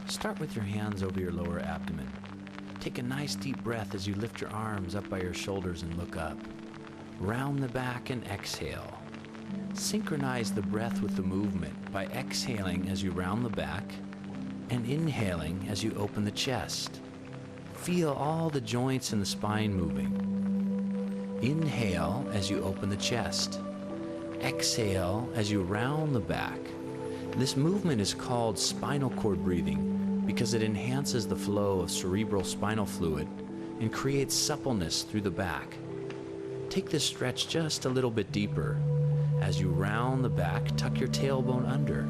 Start with your hands over your lower abdomen. Take a nice deep breath as you lift your arms up by your shoulders and look up. Round the back and exhale. Synchronize the breath with the movement by exhaling as you round the back and inhaling as you open the chest. Feel all the joints in the spine moving. Inhale as you open the chest. Exhale as you round the back. This movement is called spinal cord breathing because it enhances the flow of cerebral spinal fluid and creates suppleness through the back. Take this stretch just a little bit deeper. As you round the back, tuck your tailbone under.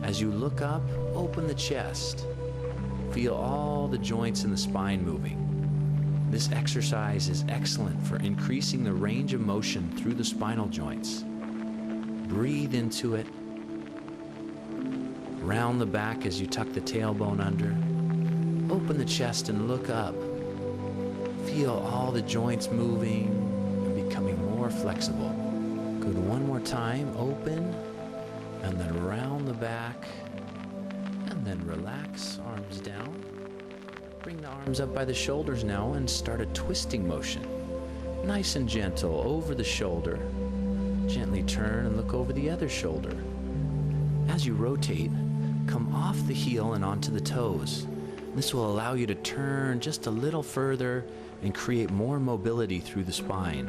As you look up, open the chest. Feel all the joints in the spine moving. This exercise is excellent for increasing the range of motion through the spinal joints. Breathe into it. Round the back as you tuck the tailbone under. Open the chest and look up. Feel all the joints moving and becoming more flexible. Good, one more time. Open and then round the back and then relax, arms down. Bring the arms up by the shoulders now and start a twisting motion. Nice and gentle over the shoulder. Gently turn and look over the other shoulder. As you rotate, come off the heel and onto the toes. This will allow you to turn just a little further and create more mobility through the spine.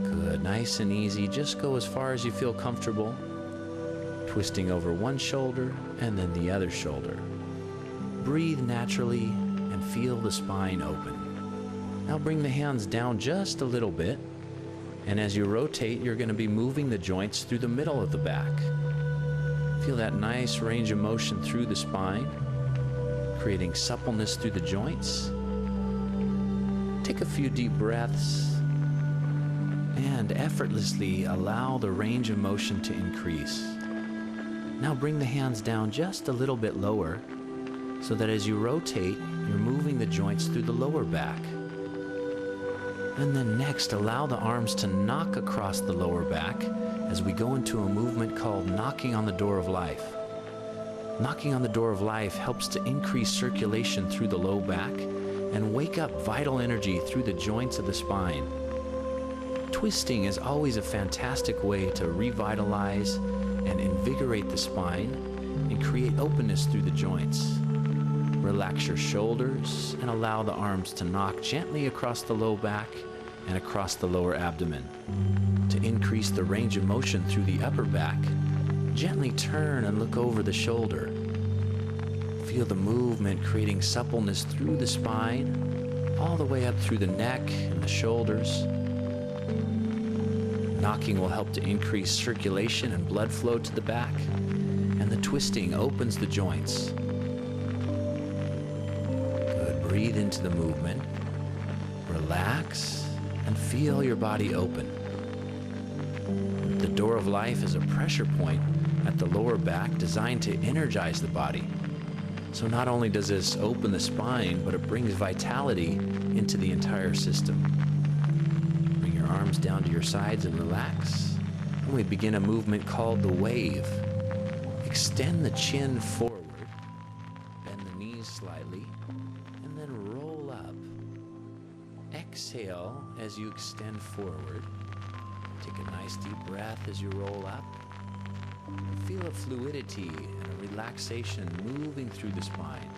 Good, nice and easy. Just go as far as you feel comfortable. Twisting over one shoulder and then the other shoulder. Breathe naturally and feel the spine open. Now bring the hands down just a little bit. And as you rotate, you're going to be moving the joints through the middle of the back. Feel that nice range of motion through the spine, creating suppleness through the joints. Take a few deep breaths and effortlessly allow the range of motion to increase. Now bring the hands down just a little bit lower so that as you rotate, you're moving the joints through the lower back. And then next, allow the arms to knock across the lower back as we go into a movement called knocking on the door of life. Knocking on the door of life helps to increase circulation through the low back and wake up vital energy through the joints of the spine. Twisting is always a fantastic way to revitalize and invigorate the spine and create openness through the joints. Relax your shoulders and allow the arms to knock gently across the low back and across the lower abdomen. To increase the range of motion through the upper back, gently turn and look over the shoulder. Feel the movement creating suppleness through the spine, all the way up through the neck and the shoulders. Knocking will help to increase circulation and blood flow to the back, and the twisting opens the joints. Good, breathe into the movement, relax, and feel your body open. The door of life is a pressure point at the lower back designed to energize the body. So not only does this open the spine, but it brings vitality into the entire system. Bring your arms down to your sides and relax. And we begin a movement called the wave. Extend the chin forward, bend the knees slightly, and then roll up. Exhale as you extend forward. Take a nice deep breath as you roll up. Feel a fluidity and a relaxation moving through the spine.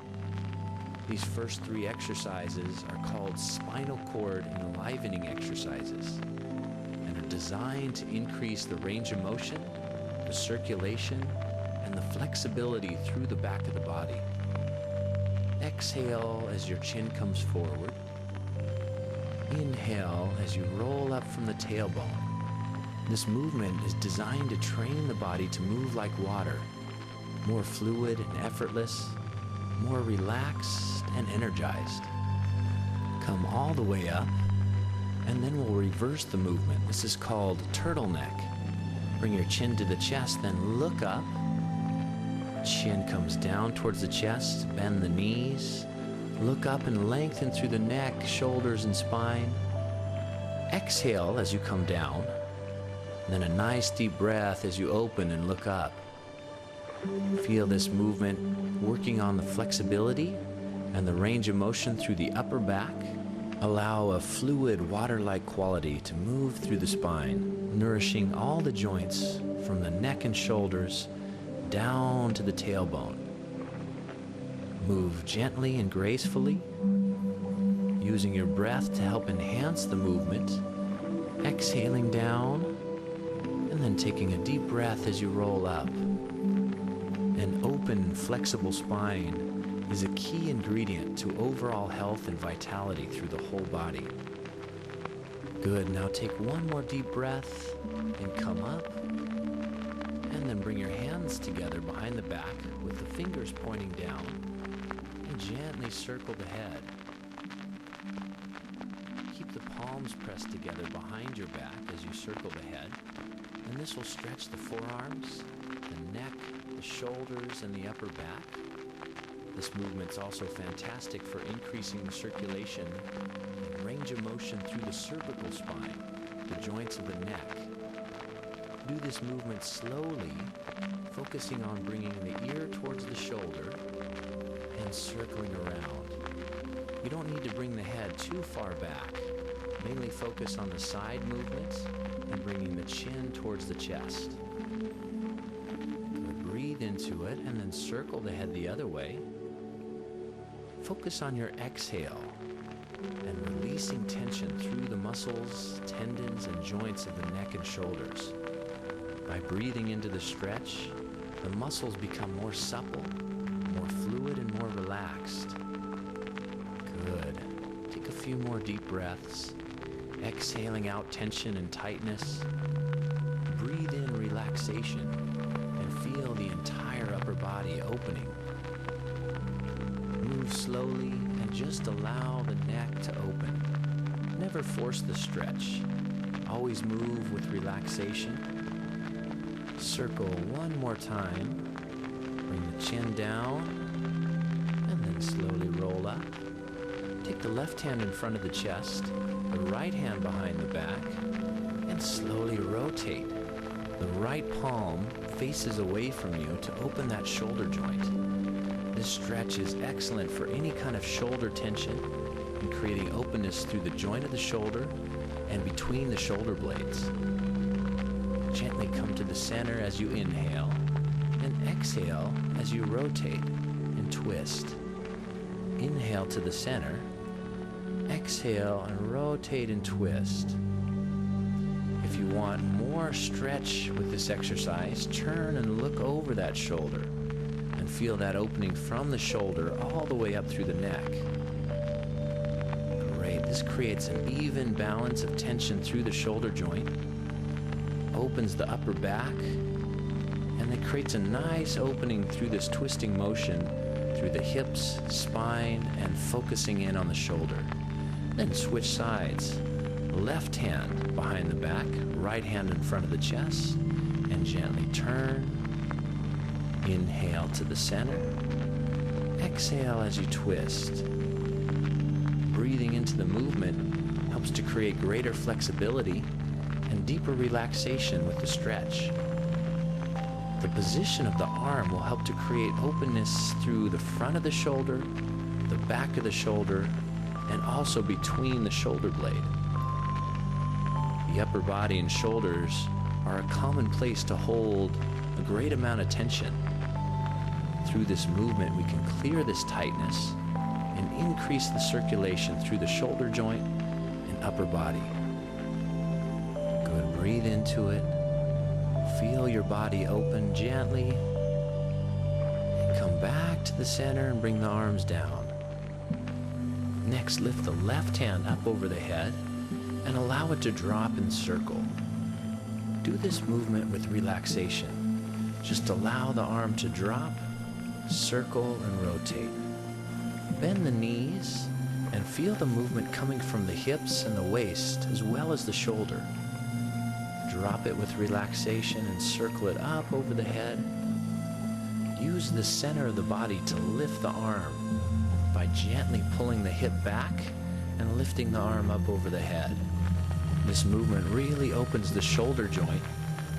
These first three exercises are called spinal cord enlivening exercises and are designed to increase the range of motion, the circulation, and the flexibility through the back of the body. Exhale as your chin comes forward. Inhale as you roll up from the tailbone. This movement is designed to train the body to move like water, more fluid and effortless, more relaxed and energized. Come all the way up, and then we'll reverse the movement. This is called turtleneck. Bring your chin to the chest, then look up. Chin comes down towards the chest, bend the knees, look up and lengthen through the neck, shoulders, and spine. Exhale as you come down. Then a nice deep breath as you open and look up. Feel this movement working on the flexibility and the range of motion through the upper back. Allow a fluid, water-like quality to move through the spine, nourishing all the joints from the neck and shoulders down to the tailbone. Move gently and gracefully, using your breath to help enhance the movement, exhaling down, and then taking a deep breath as you roll up. An open, flexible spine is a key ingredient to overall health and vitality through the whole body. Good, now take one more deep breath and come up, and then bring your hands together behind the back with the fingers pointing down, and gently circle the head. Keep the palms pressed together behind your back as you circle the head, and this will stretch the forearms, the neck, the shoulders, and the upper back. This movement's also fantastic for increasing the circulation and range of motion through the cervical spine, the joints of the neck. Do this movement slowly, focusing on bringing the ear towards the shoulder and circling around. You don't need to bring the head too far back. Mainly focus on the side movements and bringing the chin towards the chest. Good. Breathe into it and then circle the head the other way. Focus on your exhale and releasing tension through the muscles, tendons, and joints of the neck and shoulders. By breathing into the stretch, the muscles become more supple, more fluid, and more relaxed. Good. Take a few more deep breaths, exhaling out tension and tightness. Breathe in relaxation and feel the entire upper body opening. Move slowly and just allow the neck to open. Never force the stretch. Always move with relaxation. Circle one more time. Bring the chin down and then slowly roll up. Take the left hand in front of the chest, the right hand behind the back, and slowly rotate. The right palm faces away from you to open that shoulder joint. This stretch is excellent for any kind of shoulder tension and creating openness through the joint of the shoulder and between the shoulder blades. Gently come to the center as you inhale and exhale as you rotate and twist. Inhale to the center, exhale and rotate and twist. If you want more stretch with this exercise, turn and look over that shoulder and feel that opening from the shoulder all the way up through the neck. Great. This creates an even balance of tension through the shoulder joint, opens the upper back, and it creates a nice opening through this twisting motion through the hips, spine, and focusing in on the shoulder. Then switch sides. Left hand behind the back, right hand in front of the chest, and gently turn. Inhale to the center. Exhale as you twist. Breathing into the movement helps to create greater flexibility and deeper relaxation with the stretch. The position of the arm will help to create openness through the front of the shoulder, the back of the shoulder, and also between the shoulder blade. The upper body and shoulders are a common place to hold a great amount of tension. Through this movement, we can clear this tightness and increase the circulation through the shoulder joint and upper body. Good. Breathe into it. Feel your body open gently. Come back to the center and bring the arms down. Next, lift the left hand up over the head and allow it to drop and circle. Do this movement with relaxation. Just allow the arm to drop, circle, and rotate. Bend the knees and feel the movement coming from the hips and the waist as well as the shoulder. Drop it with relaxation and circle it up over the head. Use the center of the body to lift the arm by gently pulling the hip back and lifting the arm up over the head. This movement really opens the shoulder joint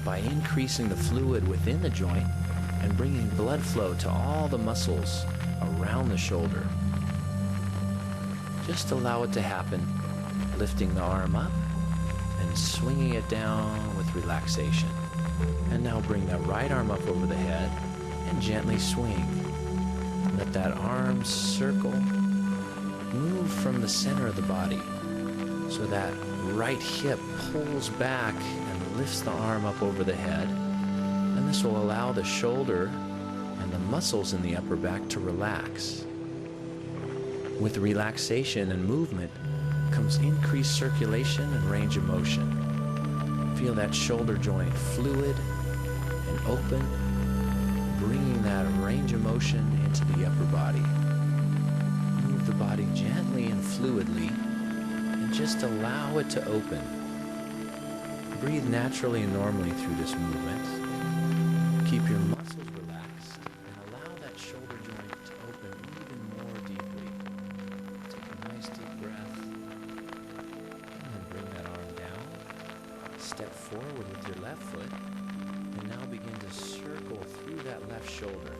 by increasing the fluid within the joint and bringing blood flow to all the muscles around the shoulder. Just allow it to happen, lifting the arm up and swinging it down with relaxation. And now bring that right arm up over the head and gently swing. Let that arm circle, move from the center of the body so that right hip pulls back and lifts the arm up over the head. And this will allow the shoulder and the muscles in the upper back to relax. With relaxation and movement comes increased circulation and range of motion. Feel that shoulder joint fluid and open, bringing that range of motion into the upper body. Move the body gently and fluidly and just allow it to open. Breathe naturally and normally through this movement. Keep your muscles relaxed and allow that shoulder joint to open even more deeply. Take a nice deep breath and then bring that arm down. Step forward with your left foot and now begin to circle through that left shoulder.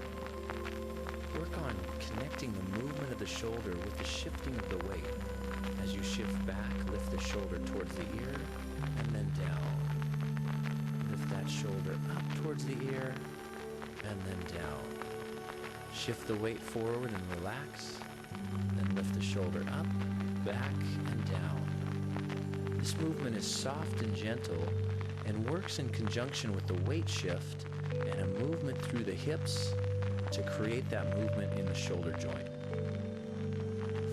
Work on connecting the movement of the shoulder with the shifting of the weight. As you shift back, lift the shoulder towards the ear and then down. Lift that shoulder up towards the ear and then down. Shift the weight forward and relax. Then lift the shoulder up, back, and down. This movement is soft and gentle and works in conjunction with the weight shift and a movement through the hips to create that movement in the shoulder joint.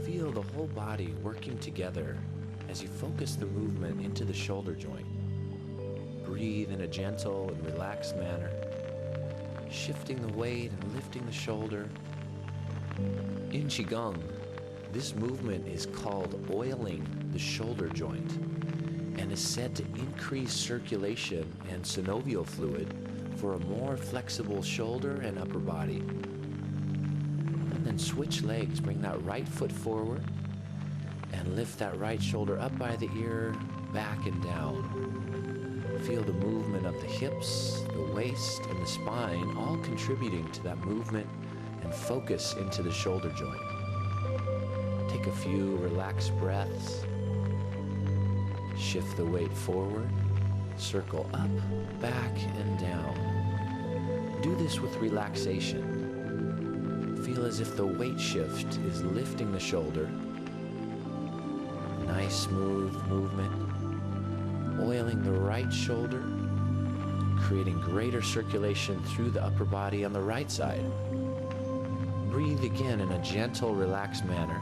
Feel the whole body working together as you focus the movement into the shoulder joint. Breathe in a gentle and relaxed manner, shifting the weight and lifting the shoulder. In Qigong, this movement is called oiling the shoulder joint and is said to increase circulation and synovial fluid for a more flexible shoulder and upper body. And then switch legs, bring that right foot forward and lift that right shoulder up by the ear, back and down. Feel the movement of the hips, the waist, and the spine all contributing to that movement and focus into the shoulder joint. Take a few relaxed breaths. Shift the weight forward, circle up, back, and down. Do this with relaxation. Feel as if the weight shift is lifting the shoulder. Nice smooth movement, oiling the right shoulder, creating greater circulation through the upper body on the right side. Breathe again in a gentle, relaxed manner.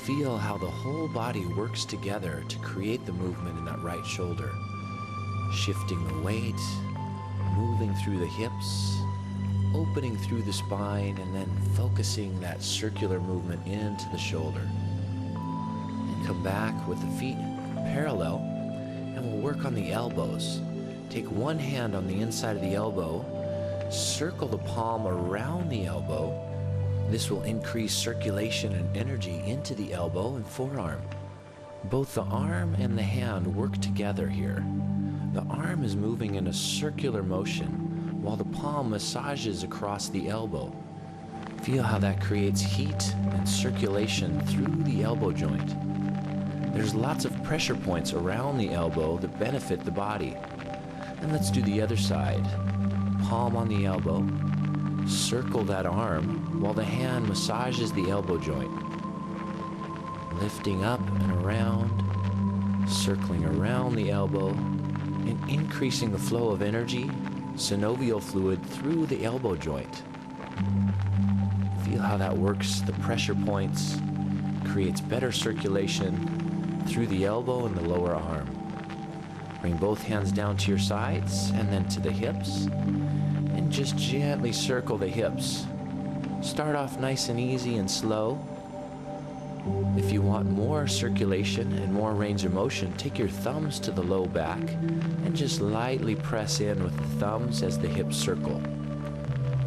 Feel how the whole body works together to create the movement in that right shoulder. Shifting the weight, moving through the hips, opening through the spine, and then focusing that circular movement into the shoulder. And come back with the feet parallel, and we'll work on the elbows. Take one hand on the inside of the elbow, circle the palm around the elbow. This will increase circulation and energy into the elbow and forearm. Both the arm and the hand work together here. The arm is moving in a circular motion while the palm massages across the elbow. Feel how that creates heat and circulation through the elbow joint. There's lots of pressure points around the elbow that benefit the body. And let's do the other side. Palm on the elbow. Circle that arm while the hand massages the elbow joint. Lifting up and around, circling around the elbow, and increasing the flow of energy, synovial fluid through the elbow joint. Feel how that works the pressure points, creates better circulation through the elbow and the lower arm. Bring both hands down to your sides and then to the hips. And just gently circle the hips. Start off nice and easy and slow. If you want more circulation and more range of motion, take your thumbs to the low back and just lightly press in with the thumbs as the hips circle.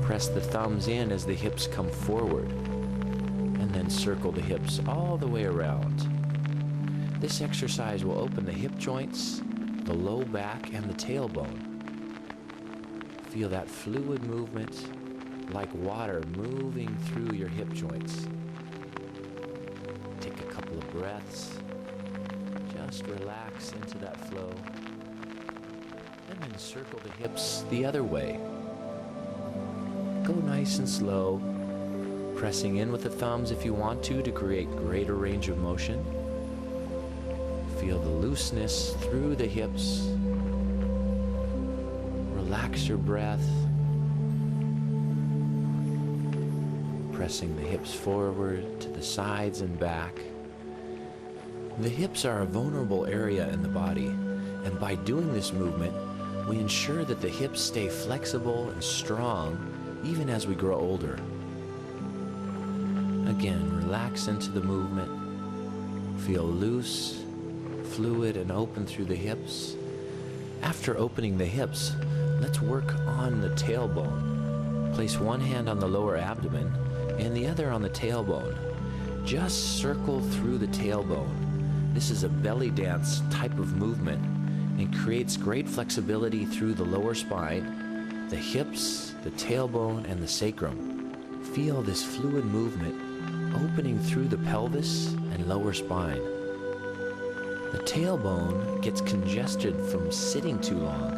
Press the thumbs in as the hips come forward, and then circle the hips all the way around. This exercise will open the hip joints, the low back, and the tailbone. Feel that fluid movement like water moving through your hip joints. Take a couple of breaths. Just relax into that flow. And then circle the hips the other way. Go nice and slow, pressing in with the thumbs if you want to create greater range of motion. Feel the looseness through the hips. Relax your breath. Pressing the hips forward to the sides and back. The hips are a vulnerable area in the body, and by doing this movement, we ensure that the hips stay flexible and strong even as we grow older. Again, relax into the movement. Feel loose, fluid, and open through the hips. After opening the hips, let's work on the tailbone. Place one hand on the lower abdomen and the other on the tailbone. Just circle through the tailbone. This is a belly dance type of movement and creates great flexibility through the lower spine, the hips, the tailbone, and the sacrum. Feel this fluid movement opening through the pelvis and lower spine. The tailbone gets congested from sitting too long,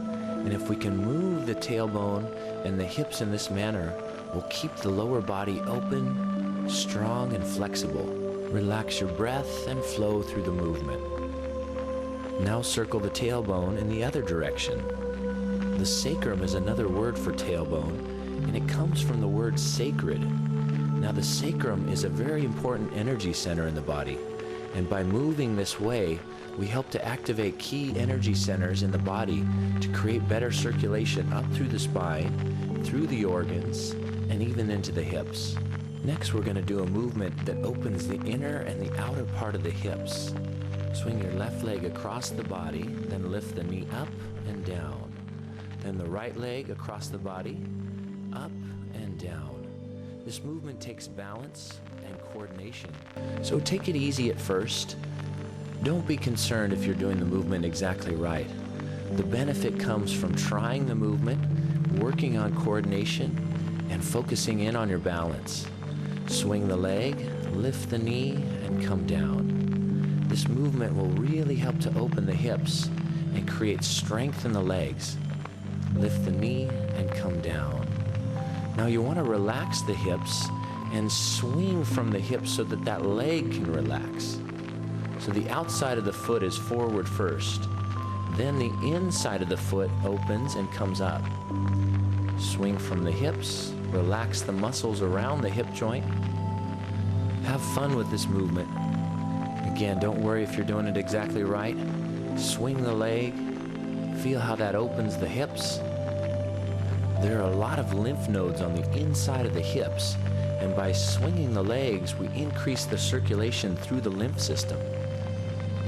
and if we can move the tailbone and the hips in this manner, we'll keep the lower body open, strong, and flexible. Relax your breath and flow through the movement. Now circle the tailbone in the other direction. The sacrum is another word for tailbone, and it comes from the word sacred. Now the sacrum is a very important energy center in the body, and by moving this way, we help to activate key energy centers in the body to create better circulation up through the spine, through the organs, and even into the hips. Next, we're going to do a movement that opens the inner and the outer part of the hips. Swing your left leg across the body, then lift the knee up and down. Then the right leg across the body, up and down. This movement takes balance and coordination. So take it easy at first. Don't be concerned if you're doing the movement exactly right. The benefit comes from trying the movement, working on coordination, and focusing in on your balance. Swing the leg, lift the knee, and come down. This movement will really help to open the hips and create strength in the legs. Lift the knee and come down. Now you want to relax the hips and swing from the hips so that that leg can relax. So the outside of the foot is forward first. Then the inside of the foot opens and comes up. Swing from the hips, relax the muscles around the hip joint. Have fun with this movement. Again, don't worry if you're doing it exactly right. Swing the leg, feel how that opens the hips. There are a lot of lymph nodes on the inside of the hips, and by swinging the legs, we increase the circulation through the lymph system.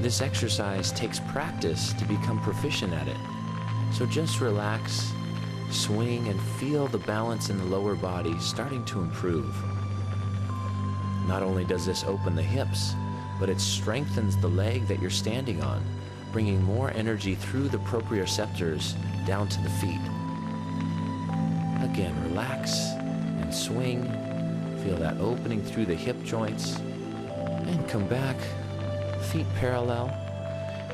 This exercise takes practice to become proficient at it. So just relax, swing, and feel the balance in the lower body starting to improve. Not only does this open the hips, but it strengthens the leg that you're standing on, bringing more energy through the proprioceptors down to the feet. Again, relax and swing. Feel that opening through the hip joints. And come back, feet parallel.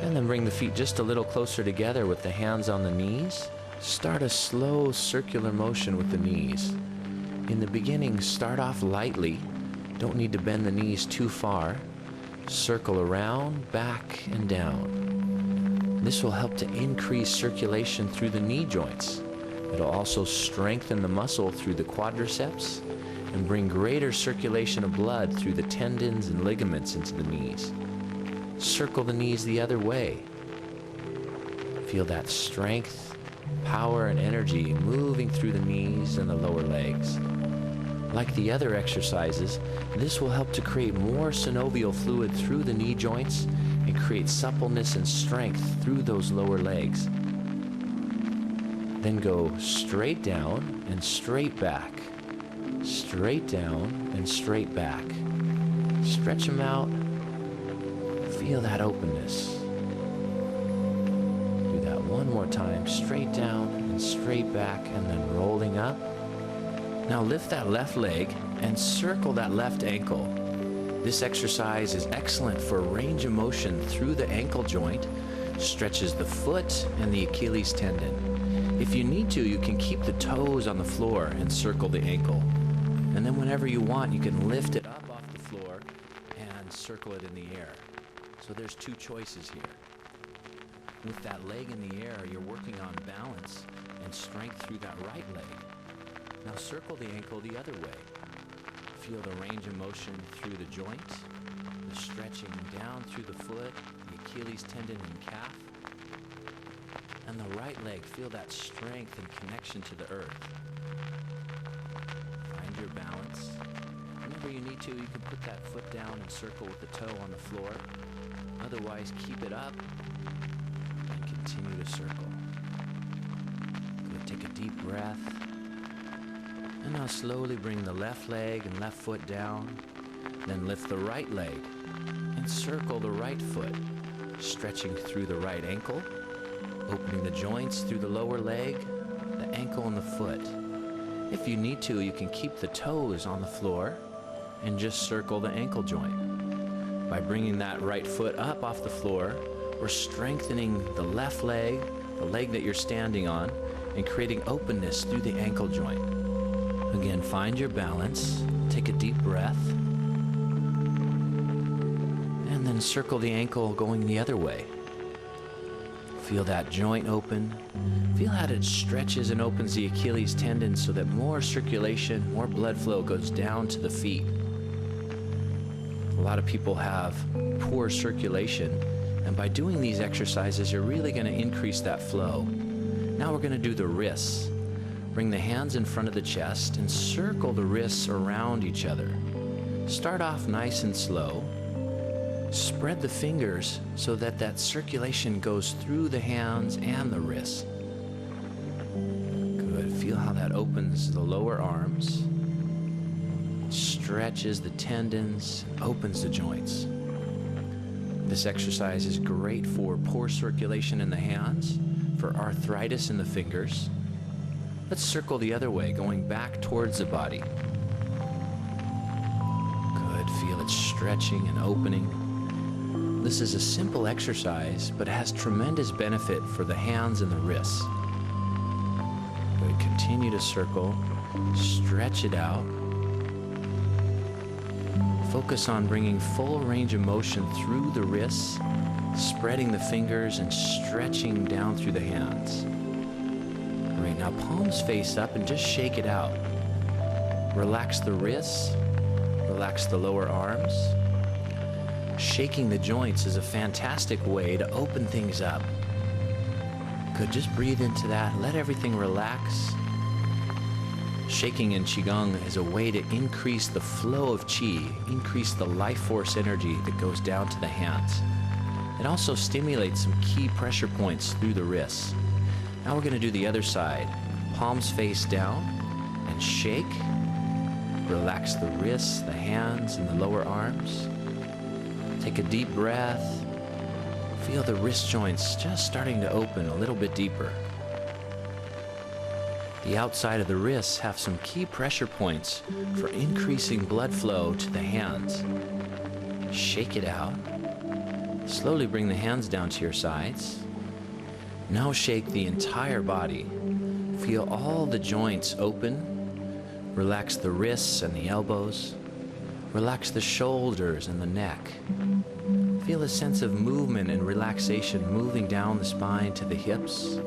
And then bring the feet just a little closer together with the hands on the knees. Start a slow circular motion with the knees. In the beginning, start off lightly. Don't need to bend the knees too far. Circle around, back, and down. This will help to increase circulation through the knee joints. It'll also strengthen the muscle through the quadriceps and bring greater circulation of blood through the tendons and ligaments into the knees. Circle the knees the other way. Feel that strength, power, and energy moving through the knees and the lower legs. Like the other exercises, this will help to create more synovial fluid through the knee joints and create suppleness and strength through those lower legs. Then go straight down and straight back. Straight down and straight back. Stretch them out. Feel that openness. Do that one more time. Straight down and and straight back and then rolling up. Now lift that left leg and circle that left ankle. This exercise is excellent for range of motion through the ankle joint, stretches the foot and the Achilles tendon. If you need to, you can keep the toes on the floor and circle the ankle. And then whenever you want, you can lift it up off the floor and circle it in the air. So there's two choices here. With that leg in the air, you're working on balance and strength through that right leg. Now circle the ankle the other way. Feel the range of motion through the joint, the stretching down through the foot, the Achilles tendon and calf. And the right leg, feel that strength and connection to the earth. Find your balance. Whenever you need to, you can put that foot down and circle with the toe on the floor. Otherwise, keep it up and continue to circle. Good. Take a deep breath. And now slowly bring the left leg and left foot down. Then lift the right leg and circle the right foot, stretching through the right ankle, opening the joints through the lower leg, the ankle and the foot. If you need to, you can keep the toes on the floor and just circle the ankle joint. By bringing that right foot up off the floor, we're strengthening the left leg, the leg that you're standing on, and creating openness through the ankle joint. Again, find your balance, take a deep breath, and then circle the ankle going the other way. Feel that joint open. Feel how it stretches and opens the Achilles tendon so that more circulation, more blood flow goes down to the feet. A lot of people have poor circulation, and by doing these exercises, you're really going to increase that flow. Now we're going to do the wrists. Bring the hands in front of the chest and circle the wrists around each other. Start off nice and slow. Spread the fingers so that that circulation goes through the hands and the wrists. Good. Feel how that opens the lower arms, stretches the tendons, opens the joints. This exercise is great for poor circulation in the hands, for arthritis in the fingers. Let's circle the other way, going back towards the body. Good. Feel it stretching and opening. This is a simple exercise, but it has tremendous benefit for the hands and the wrists. Good. Continue to circle, stretch it out. Focus on bringing full range of motion through the wrists, spreading the fingers and stretching down through the hands. All right, now palms face up and just shake it out. Relax the wrists, relax the lower arms. Shaking the joints is a fantastic way to open things up. Good, just breathe into that, let everything relax. Shaking in Qigong is a way to increase the flow of Qi, increase the life force energy that goes down to the hands. It also stimulates some key pressure points through the wrists. Now we're going to do the other side. Palms face down and shake. Relax the wrists, the hands, and the lower arms. Take a deep breath. Feel the wrist joints just starting to open a little bit deeper. The outside of the wrists have some key pressure points for increasing blood flow to the hands. Shake it out. Slowly bring the hands down to your sides. Now shake the entire body. Feel all the joints open. Relax the wrists and the elbows. Relax the shoulders and the neck. Feel a sense of movement and relaxation moving down the spine to the hips.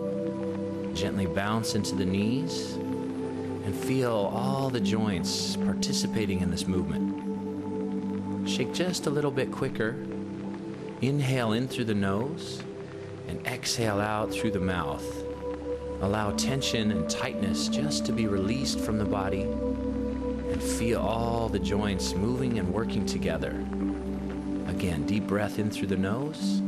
Gently bounce into the knees and feel all the joints participating in this movement. Shake just a little bit quicker. Inhale in through the nose and exhale out through the mouth. Allow tension and tightness just to be released from the body and feel all the joints moving and working together. Again, deep breath in through the nose,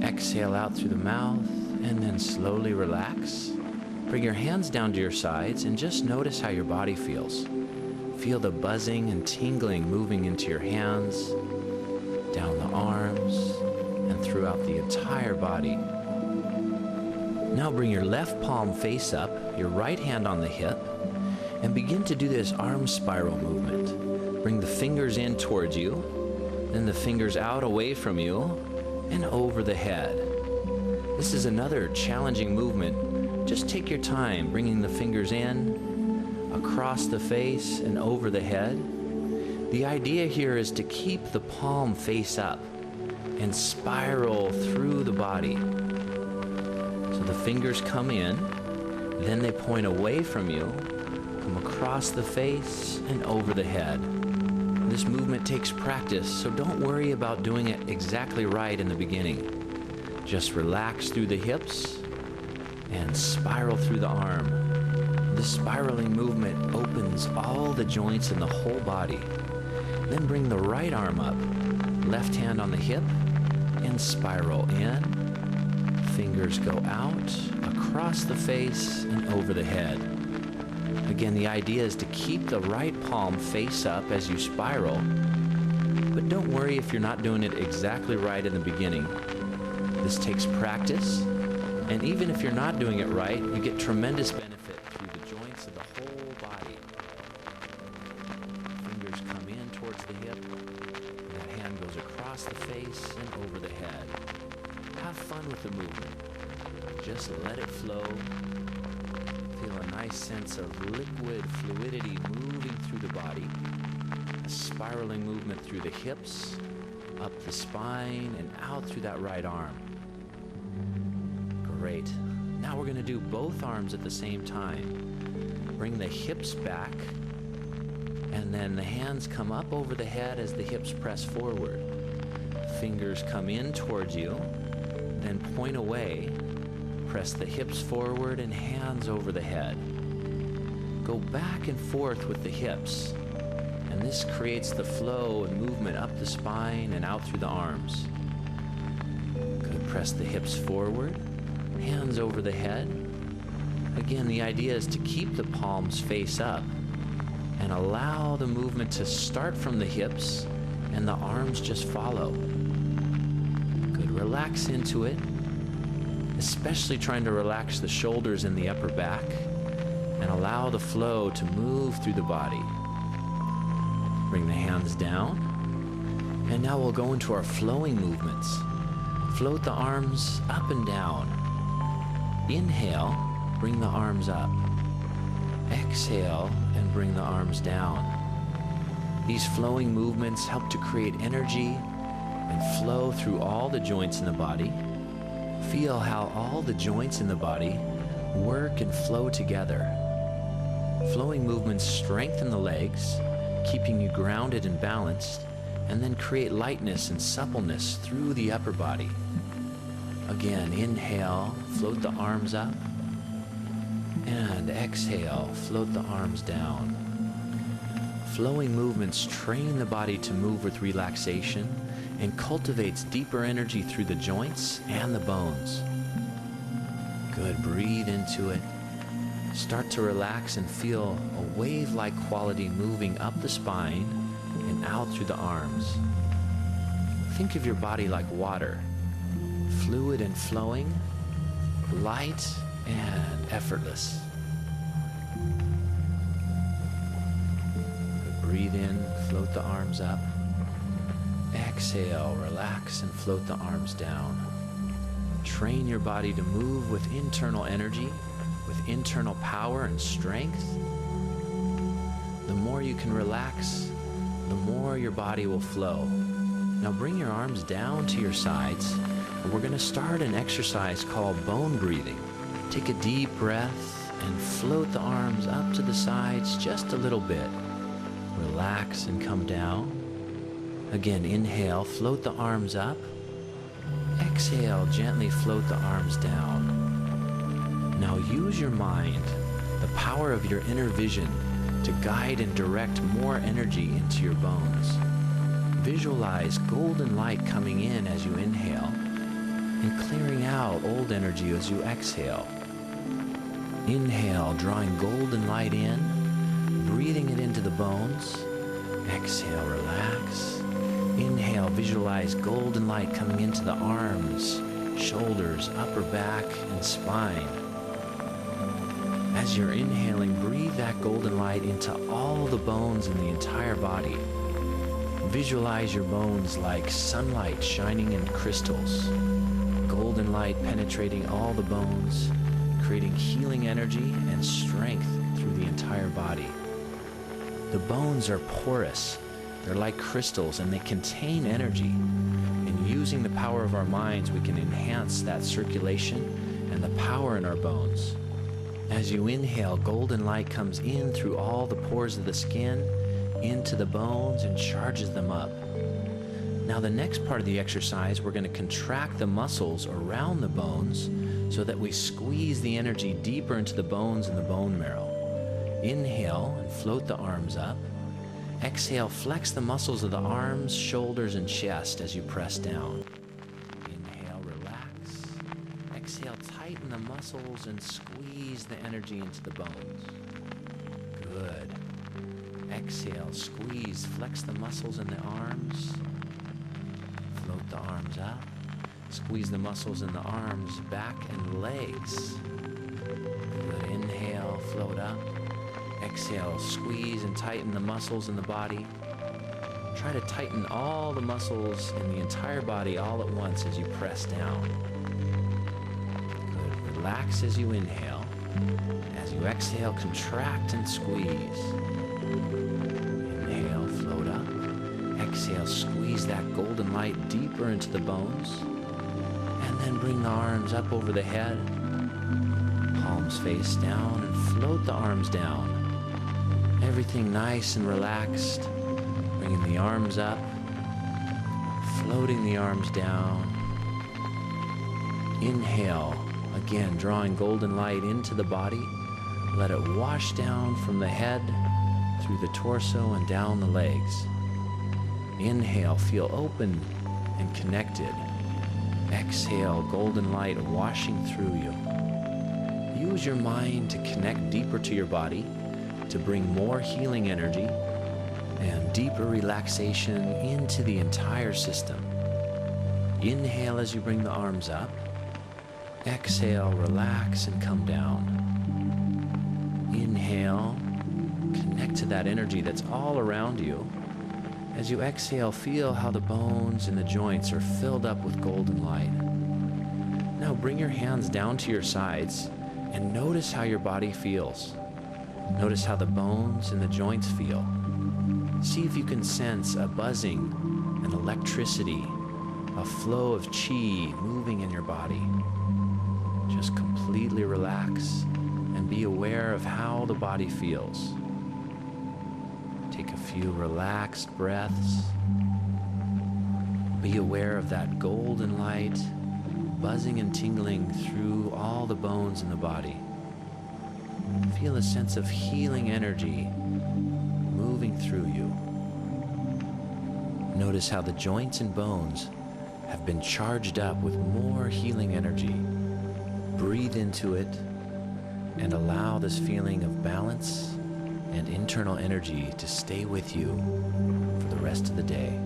exhale out through the mouth, and then slowly relax. Bring your hands down to your sides and just notice how your body feels. Feel the buzzing and tingling moving into your hands, down the arms, and throughout the entire body. Now bring your left palm face up, your right hand on the hip, and begin to do this arm spiral movement. Bring the fingers in towards you, then the fingers out away from you, and over the head. This is another challenging movement. Just take your time, bringing the fingers in, across the face, and over the head. The idea here is to keep the palm face up and spiral through the body. So the fingers come in, then they point away from you, come across the face and over the head. This movement takes practice, so don't worry about doing it exactly right in the beginning. Just relax through the hips and spiral through the arm. This spiraling movement opens all the joints in the whole body. Then bring the right arm up, left hand on the hip, and spiral in. Fingers go out, across the face, and over the head. Again, the idea is to keep the right palm face up as you spiral, but don't worry if you're not doing it exactly right in the beginning. This takes practice, and even if you're not doing it right, you get tremendous benefit through the joints of the whole body. Fingers come in towards the hip, and that hand goes across the face and over the head. Have fun with the movement. Just let it flow. Feel a nice sense of liquid fluidity moving through the body. A spiraling movement through the hips, up the spine, and out through that right arm. Great. Now we're going to do both arms at the same time. Bring the hips back, and then the hands come up over the head as the hips press forward. Fingers come in towards you, then point away. Press the hips forward and hands over the head. Go back and forth with the hips, and this creates the flow and movement up the spine and out through the arms. Good. Press the hips forward, hands over the head. Again, the idea is to keep the palms face up and allow the movement to start from the hips and the arms just follow. Good. Relax into it, especially trying to relax the shoulders and the upper back and allow the flow to move through the body. Bring the hands down, and now we'll go into our flowing movements. Float the arms up and down. Inhale, bring the arms up. Exhale, and bring the arms down. These flowing movements help to create energy and flow through all the joints in the body. Feel how all the joints in the body work and flow together. Flowing movements strengthen the legs, keeping you grounded and balanced, and then create lightness and suppleness through the upper body. Again, inhale, float the arms up, and exhale, float the arms down. Flowing movements train the body to move with relaxation and cultivates deeper energy through the joints and the bones. Good. Breathe into it. Start to relax and feel a wave-like quality moving up the spine and out through the arms. Think of your body like water, fluid and flowing, light and effortless. Good. Breathe in, float the arms up. Exhale, relax and float the arms down. Train your body to move with internal energy, with internal power and strength. The more you can relax, the more your body will flow. Now bring your arms down to your sides, and we're going to start an exercise called bone breathing. Take a deep breath and float the arms up to the sides just a little bit. Relax and come down. Again, inhale, float the arms up. Exhale, gently float the arms down. Now use your mind, the power of your inner vision, to guide and direct more energy into your bones. Visualize golden light coming in as you inhale and clearing out old energy as you exhale. Inhale, drawing golden light in, breathing it into the bones. Exhale, relax. Inhale, visualize golden light coming into the arms, shoulders, upper back, and spine. As you're inhaling, breathe that golden light into all the bones in the entire body. Visualize your bones like sunlight shining in crystals. Golden light penetrating all the bones, creating healing energy and strength through the entire body. The bones are porous. They're like crystals and they contain energy. And using the power of our minds, we can enhance that circulation and the power in our bones. As you inhale, golden light comes in through all the pores of the skin, into the bones, and charges them up. Now the next part of the exercise, we're going to contract the muscles around the bones so that we squeeze the energy deeper into the bones and the bone marrow. Inhale and float the arms up. Exhale, flex the muscles of the arms, shoulders, and chest as you press down. Inhale, relax. Exhale, tighten the muscles and squeeze the energy into the bones. Good. Exhale, squeeze, flex the muscles in the arms. Float the arms up. Squeeze the muscles in the arms, back, and legs. Good. Inhale, float up. Exhale, squeeze and tighten the muscles in the body. Try to tighten all the muscles in the entire body all at once as you press down. Good. Relax as you inhale. As you exhale, contract and squeeze. Inhale, float up. Exhale, squeeze that golden light deeper into the bones. And then bring the arms up over the head. Palms face down and float the arms down. Everything nice and relaxed. Bringing the arms up. Floating the arms down. Inhale. Again, drawing golden light into the body. Let it wash down from the head, through the torso, and down the legs. Inhale, feel open and connected. Exhale, golden light washing through you. Use your mind to connect deeper to your body, to bring more healing energy and deeper relaxation into the entire system. Inhale as you bring the arms up. Exhale, relax and come down. Inhale, connect to that energy that's all around you. As you exhale, feel how the bones and the joints are filled up with golden light. Now bring your hands down to your sides and notice how your body feels. Notice how the bones and the joints feel. See if you can sense a buzzing, an electricity, a flow of qi moving in your body. Just completely relax and be aware of how the body feels. Take a few relaxed breaths. Be aware of that golden light buzzing and tingling through all the bones in the body. Feel a sense of healing energy moving through you. Notice how the joints and bones have been charged up with more healing energy. Breathe into it and allow this feeling of balance and internal energy to stay with you for the rest of the day.